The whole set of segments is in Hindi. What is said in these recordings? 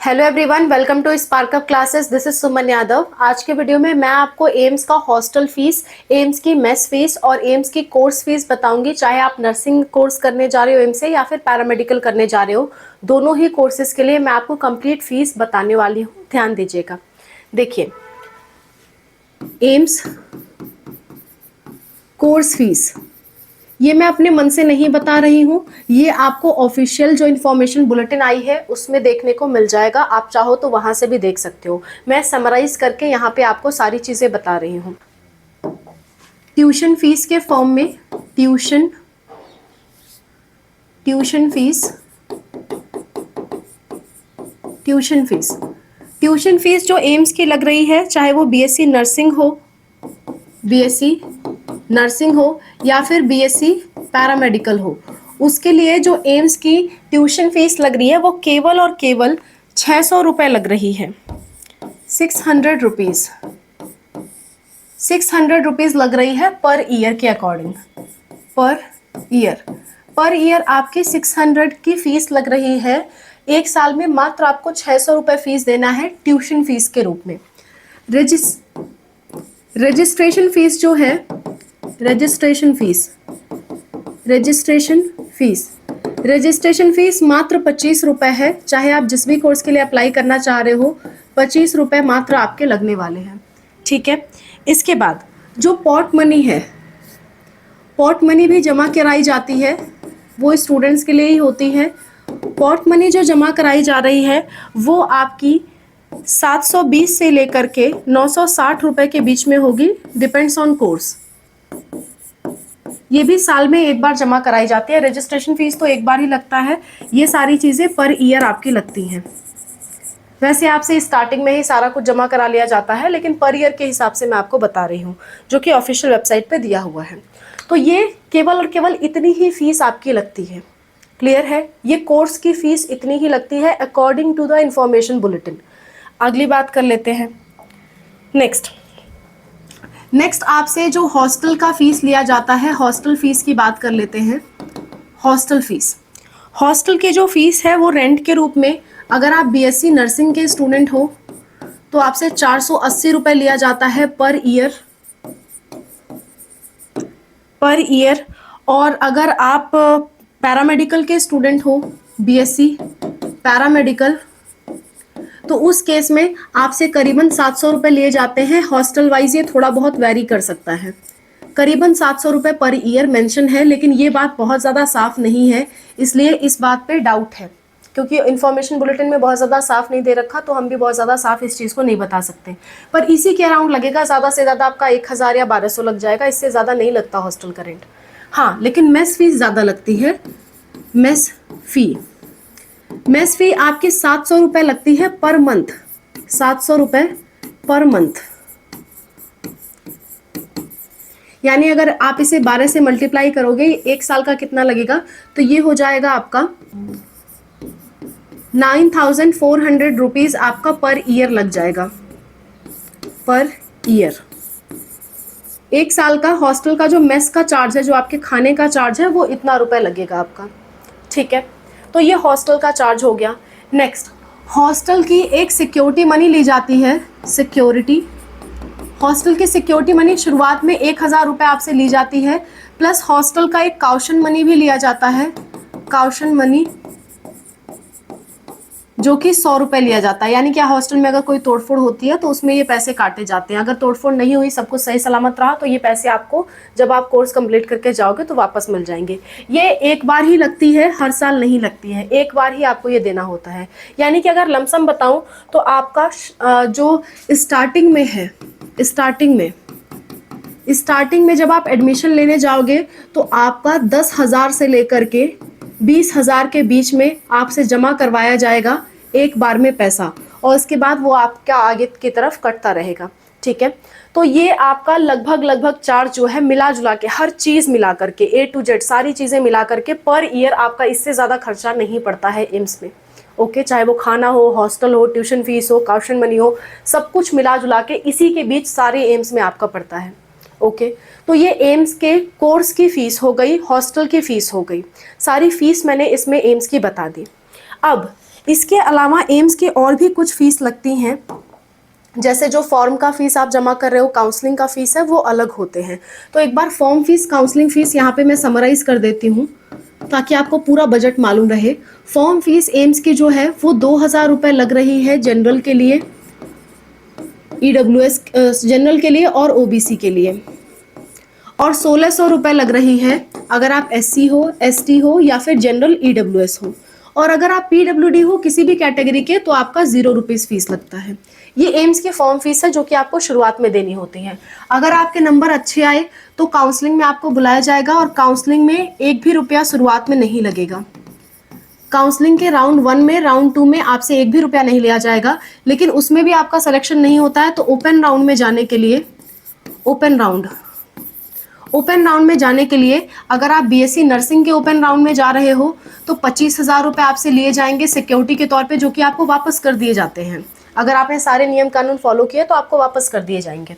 Hello everyone, welcome to Spark Up classes. This is Suman Yadav. आज के वीडियो में मैं आपको एम्स का हॉस्टल फीस, एम्स की मेस फीस और एम्स की कोर्स फीस बताऊंगी। चाहे आप नर्सिंग कोर्स करने जा रहे हो एम्स से या फिर पैरामेडिकल करने जा रहे हो, दोनों ही कोर्सेज के लिए मैं आपको कंप्लीट फीस बताने वाली हूँ। ध्यान दीजिएगा। देखिए, एम्स कोर्स फीस ये मैं अपने मन से नहीं बता रही हूँ, ये आपको ऑफिशियल जो इन्फॉर्मेशन बुलेटिन आई है उसमें देखने को मिल जाएगा। आप चाहो तो वहां से भी देख सकते हो। मैं समराइज करके यहाँ पे आपको सारी चीजें बता रही हूँ। ट्यूशन फीस के फॉर्म में ट्यूशन फीस ट्यूशन फीस जो एम्स की लग रही है, चाहे वो बीएससी नर्सिंग हो या फिर बीएससी पैरामेडिकल हो, उसके लिए जो एम्स की ट्यूशन फीस लग रही है वो केवल और केवल 600 रुपये लग रही है। 600 रुपीज़ लग रही है पर ईयर के अकॉर्डिंग। पर ईयर आपकी 600 की फीस लग रही है। एक साल में मात्र आपको 600 रुपये फीस देना है ट्यूशन फीस के रूप में। रजिस्ट्रेशन फीस जो है, रजिस्ट्रेशन फीस मात्र 25 रुपये है। चाहे आप जिस भी कोर्स के लिए अप्लाई करना चाह रहे हो, 25 रुपये मात्र आपके लगने वाले हैं। ठीक है। इसके बाद जो पॉट मनी है, पॉट मनी भी जमा कराई जाती है, वो स्टूडेंट्स के लिए ही होती है। पॉट मनी जो जमा कराई जा रही है वो आपकी 720 से लेकर के 960 रुपये के बीच में होगी, डिपेंड्स ऑन कोर्स। ये भी साल में एक बार जमा कराई जाती है। रजिस्ट्रेशन फीस तो एक बार ही लगता है, ये सारी चीज़ें पर ईयर आपकी लगती हैं। वैसे आपसे स्टार्टिंग में ही सारा कुछ जमा करा लिया जाता है, लेकिन पर ईयर के हिसाब से मैं आपको बता रही हूँ, जो कि ऑफिशियल वेबसाइट पे दिया हुआ है। तो ये केवल और केवल इतनी ही फीस आपकी लगती है। क्लियर है? ये कोर्स की फीस इतनी ही लगती है according to the information bulletin. अगली बात कर लेते हैं। नेक्स्ट आपसे जो हॉस्टल का फीस लिया जाता है, हॉस्टल फीस की बात कर लेते हैं। हॉस्टल की जो फीस है वो रेंट के रूप में, अगर आप बीएससी नर्सिंग के स्टूडेंट हो तो आपसे 480 रुपये लिया जाता है पर ईयर। और अगर आप पैरामेडिकल के स्टूडेंट हो, बीएससी पैरामेडिकल, तो उस केस में आपसे करीबन 700 रुपये लिए जाते हैं। हॉस्टल वाइज ये थोड़ा बहुत वेरी कर सकता है। करीबन 700 रुपये पर ईयर मेंशन है, लेकिन ये बात बहुत ज़्यादा साफ नहीं है, इसलिए इस बात पे डाउट है, क्योंकि इन्फॉर्मेशन बुलेटिन में बहुत ज़्यादा साफ नहीं दे रखा, तो हम भी बहुत ज़्यादा साफ इस चीज़ को नहीं बता सकते। पर इसी के अराउंड लगेगा, ज़्यादा से ज़्यादा आपका 1000 या 1200 लग जाएगा, इससे ज़्यादा नहीं लगता हॉस्टल का रेंट। हाँ, लेकिन मेस फीस ज़्यादा लगती है। मेस फी आपकी 700 रुपये लगती है पर मंथ। 700 रुपये पर मंथ, यानी अगर आप इसे 12 से मल्टीप्लाई करोगे, एक साल का कितना लगेगा, तो ये हो जाएगा आपका 9400 रुपीज़ आपका पर ईयर लग जाएगा। पर ईयर एक साल का हॉस्टल का जो मेस का चार्ज है, जो आपके खाने का चार्ज है, वो इतना रुपए लगेगा आपका। ठीक है, तो ये हॉस्टल का चार्ज हो गया। नेक्स्ट, हॉस्टल की एक सिक्योरिटी मनी ली जाती है। हॉस्टल की सिक्योरिटी मनी शुरुआत में 1000 रुपये आपसे ली जाती है, प्लस हॉस्टल का एक काउशन मनी भी लिया जाता है। काउशन मनी जो कि 100 रुपये लिया जाता है, यानी कि हॉस्टल में अगर कोई तोड़फोड़ होती है तो उसमें ये पैसे काटे जाते हैं। अगर तोड़फोड़ नहीं हुई, सब कुछ सही सलामत रहा, तो ये पैसे आपको जब आप कोर्स कंप्लीट करके जाओगे तो वापस मिल जाएंगे। ये एक बार ही लगती है, हर साल नहीं लगती है, एक बार ही आपको ये देना होता है। यानी कि अगर लमसम बताऊं तो आपका जो स्टार्टिंग में जब आप एडमिशन लेने जाओगे तो आपका 10,000 से लेकर के 20,000 के बीच में आपसे जमा करवाया जाएगा एक बार में पैसा, और इसके बाद वो आपका आगे की तरफ कटता रहेगा। ठीक है, तो ये आपका लगभग चार्ज जो है, मिला जुला के हर चीज़ मिला करके, A to Z सारी चीज़ें मिला करके पर ईयर आपका इससे ज़्यादा खर्चा नहीं पड़ता है एम्स में। ओके, चाहे वो खाना हो, हॉस्टल हो, ट्यूशन फीस हो, काउशन मनी हो, सब कुछ मिला जुला के इसी के बीच सारे एम्स में आपका पड़ता है। ओके, तो ये एम्स के कोर्स की फीस हो गई, हॉस्टल की फीस हो गई, सारी फीस मैंने इसमें एम्स की बता दी। अब इसके अलावा एम्स के और भी कुछ फीस लगती हैं, जैसे जो फॉर्म का फीस आप जमा कर रहे हो, काउंसलिंग का फीस है, वो अलग होते हैं। तो एक बार फॉर्म फीस, काउंसलिंग फीस यहाँ पे मैं समराइज कर देती हूँ ताकि आपको पूरा बजट मालूम रहे। फॉर्म फीस एम्स की जो है वो 2,000 रुपये लग रही है जनरल के लिए, EWS जनरल के लिए और OBC के लिए, और 1,600 रुपये लग रही है अगर आप SC हो, ST हो या फिर जनरल EWS हो। और अगर आप PWD हो किसी भी कैटेगरी के तो आपका 0 रुपीज़ फीस लगता है। ये एम्स की फॉर्म फीस है जो कि आपको शुरुआत में देनी होती है। अगर आपके नंबर अच्छे आए तो काउंसलिंग में आपको बुलाया जाएगा और काउंसलिंग में 1 भी रुपया शुरुआत में नहीं लगेगा। काउंसलिंग के राउंड 1 में, राउंड 2 में आपसे 1 भी रुपया नहीं लिया जाएगा, लेकिन उसमें भी आपका सिलेक्शन नहीं होता है तो ओपन राउंड में जाने के लिए, ओपन राउंड में जाने के लिए अगर आप BSc नर्सिंग के ओपन राउंड में जा रहे हो तो 25,000 रुपये आपसे लिए जाएंगे सिक्योरिटी के तौर पे, जो कि आपको वापस कर दिए जाते हैं। अगर आपने सारे नियम कानून फॉलो किए तो आपको वापस कर दिए जाएंगे।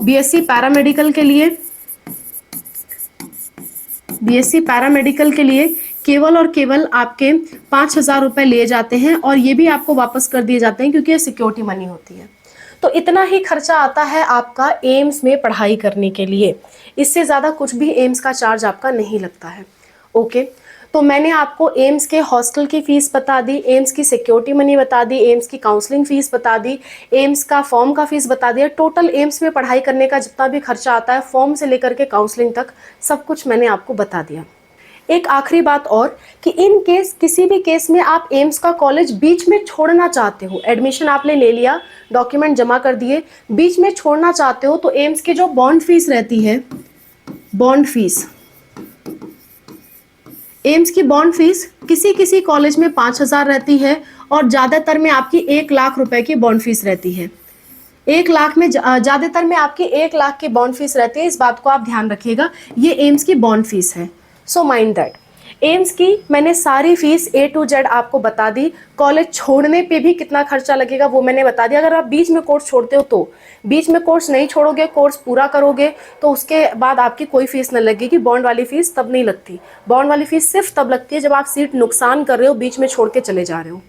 BSc पैरामेडिकल के लिए केवल और केवल आपके 5,000 रुपये लिए जाते हैं और ये भी आपको वापस कर दिए जाते हैं क्योंकि ये सिक्योरिटी मनी होती है। तो इतना ही खर्चा आता है आपका एम्स में पढ़ाई करने के लिए। इससे ज़्यादा कुछ भी एम्स का चार्ज आपका नहीं लगता है। ओके, तो मैंने आपको एम्स के हॉस्टल की फ़ीस बता दी, एम्स की सिक्योरिटी मनी बता दी, एम्स की काउंसलिंग फ़ीस बता दी, एम्स का फॉर्म का फ़ीस बता दिया। टोटल एम्स में पढ़ाई करने का जितना भी खर्चा आता है, फॉर्म से लेकर के काउंसलिंग तक, सब कुछ मैंने आपको बता दिया। एक आखिरी बात और कि इन केस, किसी भी केस में आप एम्स का कॉलेज बीच में छोड़ना चाहते हो, एडमिशन आपने ले लिया, डॉक्यूमेंट जमा कर दिए, बीच में छोड़ना चाहते हो, तो एम्स की जो बॉन्ड फीस रहती है, बॉन्ड फीस, एम्स की बॉन्ड फीस किसी किसी कॉलेज में 5,000 रहती है और ज़्यादातर में आपकी 1 लाख रुपए की बॉन्ड फीस रहती है। 1 लाख में, ज़्यादातर में आपकी 1 लाख की बॉन्ड फीस रहती है। इस बात को आप ध्यान रखिएगा, ये एम्स की बॉन्ड फीस है। So mind that. एम्स की मैंने सारी फीस A to Z आपको बता दी। कॉलेज छोड़ने पे भी कितना खर्चा लगेगा वो मैंने बता दिया। अगर आप बीच में कोर्स छोड़ते हो तो, बीच में कोर्स नहीं छोड़ोगे, कोर्स पूरा करोगे तो उसके बाद आपकी कोई फीस नहीं लगेगी। बॉन्ड वाली फीस तब नहीं लगती। बॉन्ड वाली फीस सिर्फ तब लगती है जब आप सीट नुकसान कर रहे हो, बीच में छोड़ के चले जा रहे हो।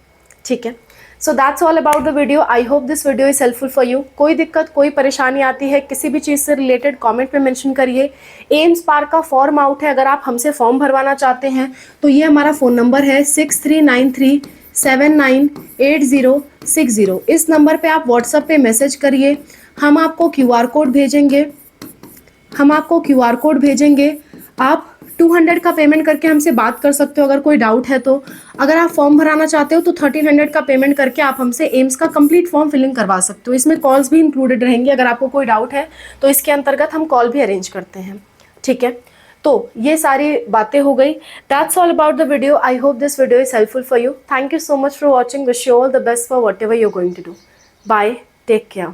ठीक है, so that's all about the video. I hope this video is helpful for you. कोई दिक्कत, कोई परेशानी आती है किसी भी चीज़ से रिलेटेड, कमेंट में मेंशन करिए। एम्स पार्क का फॉर्म आउट है, अगर आप हमसे फॉर्म भरवाना चाहते हैं तो ये हमारा फ़ोन नंबर है 6393798060। इस नंबर पे आप व्हाट्सएप पे मैसेज करिए, हम आपको QR कोड भेजेंगे। आप 200 का पेमेंट करके हमसे बात कर सकते हो अगर कोई डाउट है तो। अगर आप फॉर्म भराना चाहते हो तो 1300 का पेमेंट करके आप हमसे एम्स का कंप्लीट फॉर्म फिलिंग करवा सकते हो। इसमें कॉल्स भी इंक्लूडेड रहेंगी। अगर आपको कोई डाउट है तो इसके अंतर्गत हम कॉल भी अरेंज करते हैं। ठीक है, तो ये सारी बातें हो गई। That's all about the video. I hope this video is helpful for you. Thank you so much for watching. Wish you all the best for whatever you are going to do. Bye, take care.